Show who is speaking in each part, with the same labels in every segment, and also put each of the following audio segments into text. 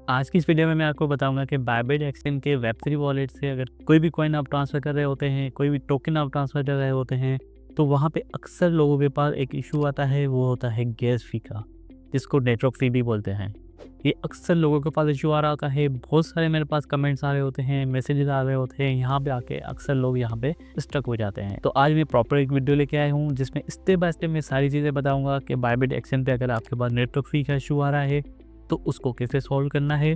Speaker 1: आज की इस वीडियो में मैं आपको बताऊंगा कि बायबिट एक्सचेंज के वेब3 वॉलेट से अगर कोई भी कॉइन आप ट्रांसफ़र कर रहे होते हैं, कोई भी टोकन आप ट्रांसफ़र कर रहे होते हैं, तो वहाँ पे अक्सर लोगों के पास एक इशू आता है, वो होता है गैस फ़ी का, जिसको नेटवर्क फ़ी भी बोलते हैं। ये अक्सर लोगों के पास इशू आ रहा होता है, बहुत सारे मेरे पास कमेंट्स आ रहे होते हैं, मैसेजेस आ रहे होते हैं, यहाँ पे आके अक्सर लोग यहाँ पे स्टक हो जाते हैं। तो आज मैं प्रॉपर एक वीडियो लेके आया हूँ, जिसमें स्टेप बाय स्टेप मैं सारी चीज़ें बताऊँगा कि बायबिट एक्सचेंज पे अगर आपके पास नेटवर्क फ़ी का इशू आ रहा है, तो उसको कैसे सॉल्व करना है,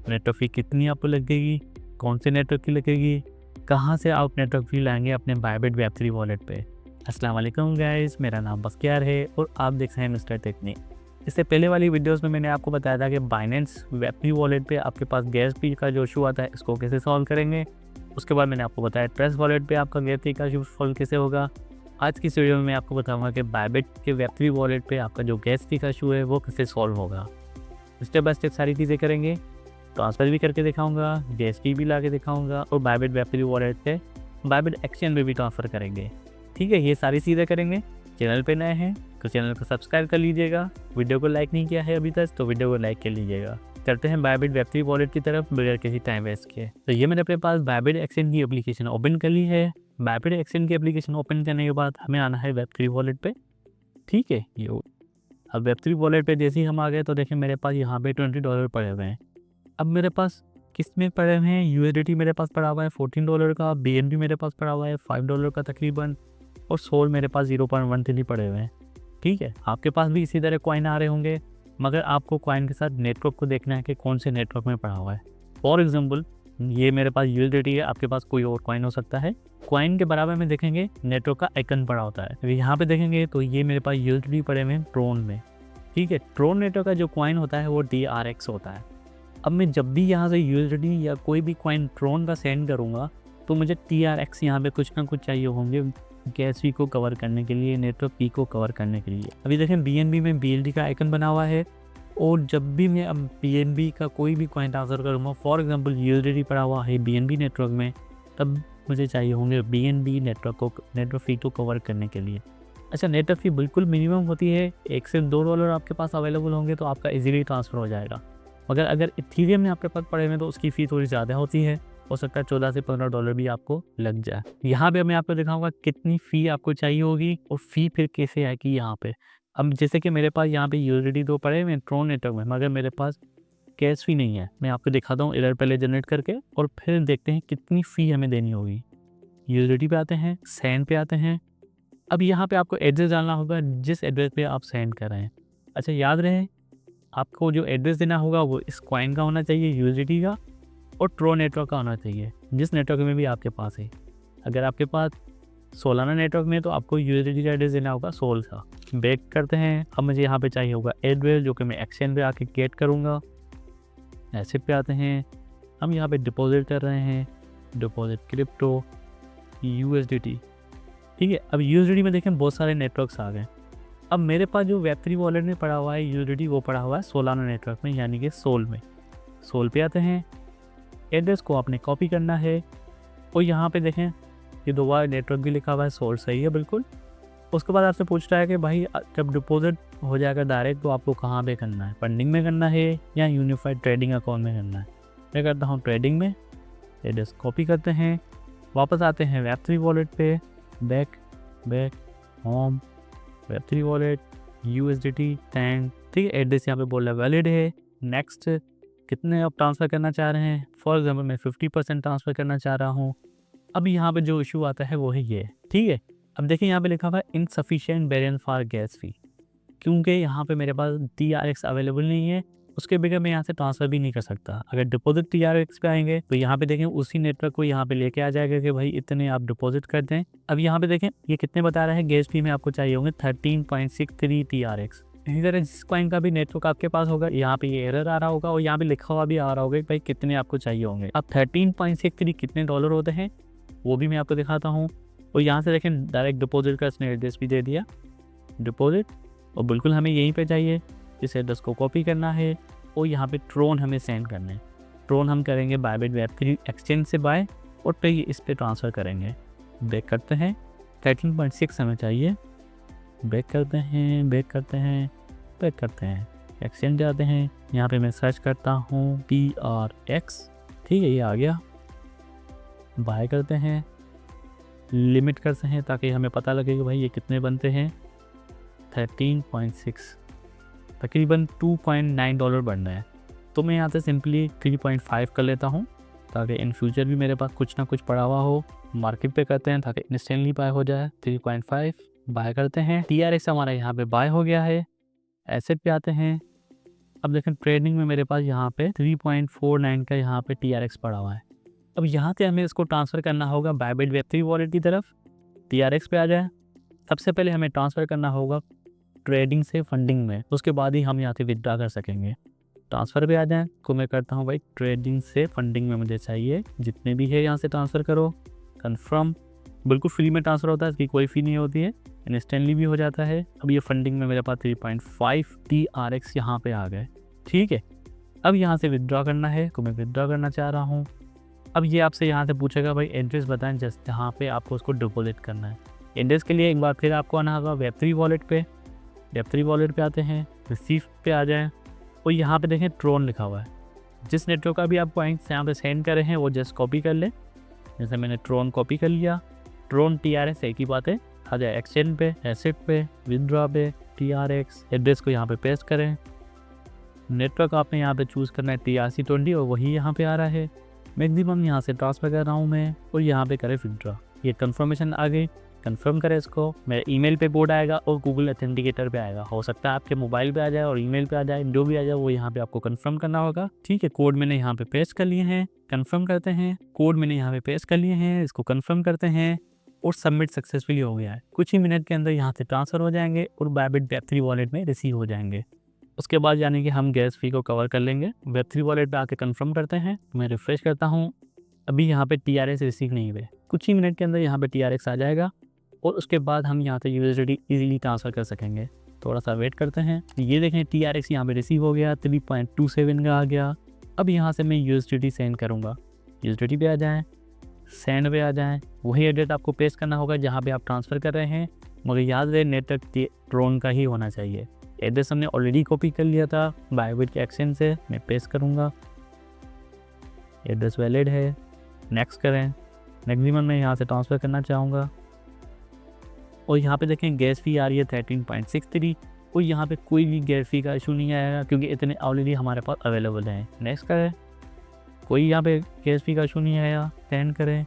Speaker 1: नेटवर्क फ़ी कितनी आपको लगेगी, कौन से नेटवर्क की लगेगी, कहाँ से आप नेटवर्क फ़ी लाएंगे अपने बायबिट वेब3 वॉलेट पे। अस्सलाम वालेकुम गाइस, मेरा नाम बख्तियार है और आप देख रहे हैं मिस्टर टेक्निक। इससे पहले वाली वीडियोस में मैंने आपको बताया था कि बाइनेंस वेब3 वॉलेट पे आपके पास गैस फ़ी का जो इशू आता है, इसको कैसे सॉल्व करेंगे। उसके बाद मैंने आपको बताया ट्रस्ट वॉलेट पे आपका गैस फ़ी का इशू सॉल्व कैसे होगा। आज की इस वीडियो में मैं आपको बताऊँगा कि बायबिट के वेब3 वॉलेट पे आपका जो गैस फ़ी का इशू है, वो कैसे सॉल्व होगा। स्टेप बाय स्टेप सारी चीज़ें करेंगे, ट्रांसफ़र भी करके दिखाऊंगा, गैस फ़ी भी ला के दिखाऊंगा और बायबिट वेब3 वॉलेट पे बायबिट एक्सचेंज में भी ट्रांसफ़र करेंगे। ठीक है, ये सारी चीज़ें करेंगे। चैनल पे नए हैं तो चैनल को सब्सक्राइब कर लीजिएगा। वीडियो को लाइक नहीं किया है अभी तक तो वीडियो को लाइक कर लीजिएगा। चलते हैं बायबिट वेब3 वॉलेट की तरफ बगैर किसी टाइम वेस्ट किए। तो ये मैंने अपने पास बायबिट एक्सचेंज की एप्लीकेशन ओपन कर ली है। बायबिट एक्सचेंज की एप्लीकेशन ओपन करने के बाद हमें आना है वेब3 वॉलेट पे। ठीक है, ये अब वेब3 वॉलेट पे जैसे ही हम आ गए तो देखें मेरे पास यहाँ पे $20 पड़े हुए हैं। अब मेरे पास किस में पड़े हुए हैं, यूएसडीटी मेरे पास पड़ा हुआ है $14 का, बीएनबी मेरे पास पड़ा हुआ है $5 का तकरीबन, और सोल मेरे पास 0.13 पड़े हुए हैं। ठीक है, आपके पास भी इसी तरह कॉइन आ रहे होंगे, मगर आपको कॉइन के साथ नेटवर्क को देखना है कि कौन से नेटवर्क में पड़ा हुआ है। फॉर एग्जाम्पल ये मेरे पास यूएसडीटी है, आपके पास कोई और कॉइन हो सकता है। कॉइन के बराबर में देखेंगे नेटवर्क का आइकन पड़ा होता है। अभी यहाँ पे देखेंगे तो ये मेरे पास यूएसडीटी पड़े हुए हैं ट्रोन में। ठीक है, ट्रोन नेटवर्क का जो कॉइन होता है वो DRX होता है। अब मैं जब भी यहाँ से यूएसडी या कोई भी कॉइन ट्रोन का सेंड करूँगा तो मुझे TRX यहाँ पे कुछ ना कुछ चाहिए होंगे गैस फ़ी को कवर करने के लिए, नेटवर्क फ़ी को कवर करने के लिए। अभी देखें BNB में BLD का आइकन बना हुआ है, और जब भी मैं अब BNB का कोई भी कॉइन ट्रांसफ़र करूँगा, फॉर एग्जांपल यूएसडी पड़ा हुआ है BNB नेटवर्क में, तब मुझे चाहिए होंगे BNB नेटवर्क फ़ी को कवर करने के लिए। अच्छा, नेटवर्क फ़ी बिल्कुल मिनिमम होती है, $1 से $2 आपके पास अवेलेबल होंगे तो आपका इजीली ट्रांसफ़र हो जाएगा। मगर अगर इथीरियम में आपके पास पड़े हुए हैं तो उसकी फ़ी थोड़ी ज़्यादा होती है, हो सकता है $14 से $15 भी आपको लग जाए। यहाँ पे मैं आपको दिखाऊंगा कितनी फ़ी आपको चाहिए होगी और फ़ी फिर कैसे आएगी यहाँ पे। अब जैसे कि मेरे पास यहाँ पे यूएसडीटी तो पड़े हुए हैं ट्रोन नेटवर्क में, मगर मेरे पास कैश फ़ी नहीं है। मैं आपको दिखाता हूँ एरर पहले जनरेट करके और फिर देखते हैं कितनी फ़ी हमें देनी होगी। यूएसडीटी पे आते हैं, सेंड पे आते हैं। अब यहाँ पे आपको एड्रेस डालना होगा जिस एड्रेस पे आप सेंड कर रहे हैं। अच्छा, याद रहे आपको जो एड्रेस देना होगा वो इस कॉइन का होना चाहिए, यूएसडीटी का, और ट्रो नेटवर्क का होना चाहिए, जिस नेटवर्क में भी आपके पास है। अगर आपके पास सोलाना नेटवर्क में तो आपको यूएसडीटी का एड्रेस देना होगा सोल का। बैक करते हैं। अब मुझे यहाँ पे चाहिए होगा एड्रेस, जो कि मैं एक्सचेंज पे आके गेट करूँगा। एसेट पे आते हैं, हम यहाँ पे डिपॉजिट कर रहे हैं, डिपॉजिट क्रिप्टो USDT। ठीक है, अब USDT में देखें बहुत सारे नेटवर्क्स आ गए। अब मेरे पास जो वेब3 वॉलेट में पड़ा हुआ है USDT, वो पड़ा हुआ है सोलाना नेटवर्क में, यानी कि सोल में। सोल पे आते हैं, एड्रेस को आपने कॉपी करना है, और यहाँ पे देखें ये दोबारा नेटवर्क भी लिखा हुआ है, सोल सही है बिल्कुल। उसके बाद आपसे पूछता है कि भाई जब डिपॉजिट हो जाएगा डायरेक्ट तो आपको कहाँ पे करना है, फंडिंग में करना है या यूनिफाइड ट्रेडिंग अकाउंट में करना है। मैं करता हूँ ट्रेडिंग में। एड्रेस कॉपी करते हैं, वापस आते हैं वेब3 वॉलेट पे, back home, Web3 wallet, USDT send. ठीक है, एड्रेस यहाँ पे बोल रहा है वैलिड है। नेक्स्ट, कितने आप ट्रांसफ़र करना चाह रहे हैं। फॉर एग्जांपल मैं 50% ट्रांसफ़र करना चाह रहा हूँ। अब यहाँ पे जो इशू आता है वो है ये। ठीक है, अब देखिए यहाँ पे लिखा हुआ है इनसफिशिएंट बैलेंस फॉर गैस फ़ी, क्योंकि यहाँ पे मेरे पास TRX अवेलेबल नहीं है, उसके बगैर मैं यहाँ से ट्रांसफ़र भी नहीं कर सकता। अगर डिपॉजिट TRX पे आएंगे तो यहाँ पे देखें उसी नेटवर्क को यहाँ पे लेके आ जाएगा कि भाई इतने आप डिपॉजिट कर दें। अब यहाँ पे देखें ये कितने बता रहा है, गैस फ़ी में आपको चाहिए होंगे 13.63 TRX। इसी तरह जिस कॉइन का भी नेटवर्क आपके पास होगा, यहाँ पे ये एरर आ रहा होगा और यहाँ पे लिखा हुआ भी आ रहा होगा कि भाई कितने आपको चाहिए होंगे। अब 13.63 कितने डॉलर होते हैं वो भी मैं आपको दिखाता हूँ। और यहाँ से देखें डायरेक्ट डिपॉजिट का इसने एड्रेस भी दे दिया, डिपॉजिट, और बिल्कुल हमें यहीं पे चाहिए। इस एड्रेस को कॉपी करना है और यहाँ पे ट्रोन हमें सेंड करना है। ट्रोन हम करेंगे बायबिट वेब3 एक्सचेंज से बाय, और फिर ये इस पे ट्रांसफ़र करेंगे। बैक करते हैं, 13.6 हमें चाहिए। बैक करते हैं, बैक करते हैं, बैक करते हैं। एक्सचेंज जाते हैं, यहाँ पे मैं सर्च करता हूँ TRX, ठीक है, ये आ गया। बाय करते हैं, लिमिट करते हैं ताकि हमें पता लगे कि भाई ये कितने बनते हैं। 13.6, तकरीबन $2.9 बढ़ना है। तो मैं यहाँ से सिंपली 3.5 कर लेता हूँ ताकि इन फ्यूचर भी मेरे पास कुछ ना कुछ पड़ा हुआ हो। मार्केट पे करते हैं ताकि इंस्टेंटली बाय हो जाए। 3.5 बाय करते हैं। TRX हमारा यहाँ पे बाय हो गया है। एसेट पे आते हैं। अब देखें ट्रेडिंग में मेरे पास यहाँ पे 3.49 का यहाँ पे TRX पड़ा हुआ है। अब यहाँ से हमें इसको ट्रांसफ़र करना होगा बायबिट Web3 वॉलेट की तरफ। TRX पे आ जाए। सबसे पहले हमें ट्रांसफ़र करना होगा ट्रेडिंग से फंडिंग में, उसके बाद ही हम यहाँ से विड्रा कर सकेंगे। ट्रांसफ़र पे आ जाएँ तो मैं करता हूँ भाई ट्रेडिंग से फंडिंग में मुझे चाहिए, जितने भी है यहाँ से ट्रांसफ़र करो। कन्फर्म, बिल्कुल फ्री में ट्रांसफ़र होता है, इसकी कोई फ़ी नहीं होती है, इंस्टेंटली भी हो जाता है। अब ये फंडिंग में मेरे पास 3.5 TRX यहाँ पे आ गए, ठीक है। अब यहाँ से विड्रा करना है तो मैं विड्रा करना चाह रहा हूँ। अब ये आपसे यहाँ से पूछेगा भाई एड्रेस बताएं जस्ट जहाँ पे आपको उसको डिपॉजिट करना है। एड्रेस के लिए एक बार फिर आपको आना होगा Web3 वॉलेट पे। Web3 वॉलेट पे आते हैं, रिसीव पे आ जाएं और यहाँ पे देखें ट्रोन लिखा हुआ है। जिस नेटवर्क का भी आप पॉइंट्स यहाँ पे सेंड कर रहे हैं वो जस्ट कॉपी कर लें। जैसे मैंने ट्रोन कॉपी कर लिया। ट्रोन TRX एक ही बात है, आ जाए एक्सचेंज पे, एसेट पे, विड्रॉ पे, TRX। एड्रेस को यहाँ पे पेस्ट करें। नेटवर्क आपने यहाँ पे चूज़ करना है TRC20 और वही यहाँ पे आ रहा है। मैक्सिमम यहाँ से ट्रांसफ़र कर रहा हूँ मैं और यहाँ पे करें विड्रॉ। ये कंफर्मेशन आ गई, कंफर्म करें इसको। मेरे ईमेल पे कोड आएगा और गूगल ऑथेंटिकेटर पे आएगा। हो सकता है आपके मोबाइल पे आ जाए और ईमेल पे आ जाए, जो भी आ जाए वो यहाँ पे आपको कंफर्म करना होगा, ठीक है। कोड मैंने यहाँ पे पेस्ट कर लिए हैं, कंफर्म करते हैं। कोड मैंने यहाँ पे पेस्ट कर लिए हैं, इसको कंफर्म करते हैं और सबमिट सक्सेसफुली हो गया है। कुछ ही मिनट के अंदर यहाँ से ट्रांसफ़र हो जाएंगे और बायबिट Web3 वॉलेट में रिसीव हो जाएंगे। उसके बाद यानी कि हम गैस फ़ी को कवर कर लेंगे। Web3 वॉलेट पे आके कंफर्म करते हैं। मैं रिफ्रेश करता हूँ, अभी यहाँ पे TRX रिसीव नहीं हुए। कुछ ही मिनट के अंदर यहाँ पे TRX आ जाएगा और उसके बाद हम यहाँ से USDT ईज़िली ट्रांसफ़र कर सकेंगे। थोड़ा सा वेट करते हैं। ये देखें TRX यहाँ पे रिसीव हो गया, 3.27 का आ गया। अब यहाँ से मैं USDT सेंड करूँगा। USDT पे आ जाएँ, सेंड पे आ जाएँ। वही एड्रेस आपको पेस्ट करना होगा जहाँ पे आप ट्रांसफ़र कर रहे हैं, मगर याद रहे नेटवर्क ट्रोन का ही होना चाहिए। एड्रेस हमने ऑलरेडी कॉपी कर लिया था बायबिट के एक्सचेंज से, मैं पेस्ट करूँगा। एड्रेस वैलिड है, नेक्स्ट करें। मैक्सिमम मैं यहाँ से ट्रांसफ़र करना चाहूँगा और यहाँ पे देखें गैस फ़ी आ रही है 13.63 और यहाँ पे कोई भी गैस फ़ी का इशू नहीं आएगा क्योंकि इतने ऑलरेडी हमारे पास अवेलेबल हैं। नेक्स्ट करें, कोई यहाँ पे गैस फ़ी का इशू नहीं आया। सेंड करें,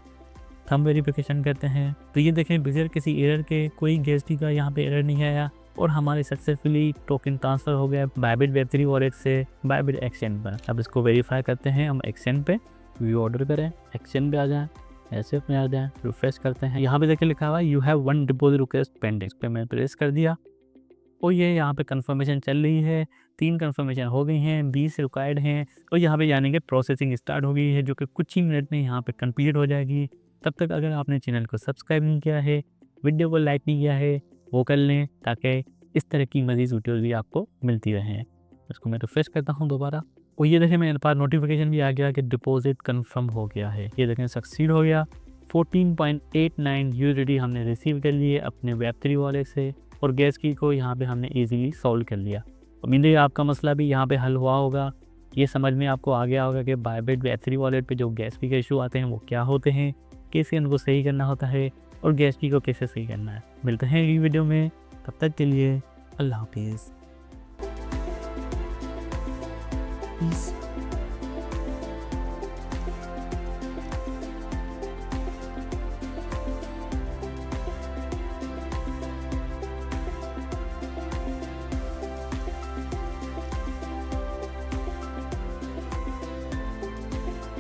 Speaker 1: थंब वेरिफिकेशन करते हैं तो ये देखें बगैर किसी एरर के कोई गैस फ़ी का यहाँ पे एरर नहीं आया और हमारे सक्सेसफुली टोकन ट्रांसफ़र हो गया बायबिट Web3 वॉलेट से बायबिट एक्सचेंज पर। अब इसको वेरीफाई करते हैं हम एक्सचेंज पे, व्यू ऑर्डर करें, एक्सचेंज पे आ जाएँ, ऐसे में आ जाएँ, रिफ्रेश करते हैं। यहाँ पे देखिए लिखा हुआ है you have 1 deposit request pending, पे मैं प्रेस कर दिया और ये यहाँ पे कंफर्मेशन चल रही है। 3 कंफर्मेशन हो गई हैं, 20 रिक्वायर्ड हैं और यहाँ पे यानी कि प्रोसेसिंग स्टार्ट हो गई है जो कि कुछ ही मिनट में यहाँ पे कंप्लीट हो जाएगी। तब तक अगर आपने चैनल को सब्सक्राइब नहीं किया है, वीडियो को लाइक नहीं किया है, वो कर लें ताकि इस तरह की मज़ीद वीडियोज़ भी आपको मिलती रहें। इसको मैं रिफ्रेश करता हूँ दोबारा और ये देखें मेरे पास नोटिफिकेशन भी आ गया कि डिपॉजिट कंफर्म हो गया है। ये देखें सक्सीड हो गया। 14.89 USDT हमने रिसीव कर लिए अपने Web3 वॉलेट से और गैस की को यहाँ पे हमने इजीली सॉल्व कर लिया। उम्मीद है आपका मसला भी यहाँ पे हल हुआ होगा। ये समझ में आपको आ गया होगा कि बायबिट Web3 वॉलेट पे जो गैस फी के इशू आते हैं वो क्या होते हैं, कैसे उनको सही करना होता है और गैस फी को कैसे सही करना है। मिलते हैं अगली वीडियो में, तब तक के लिए अल्लाह हाफिज़।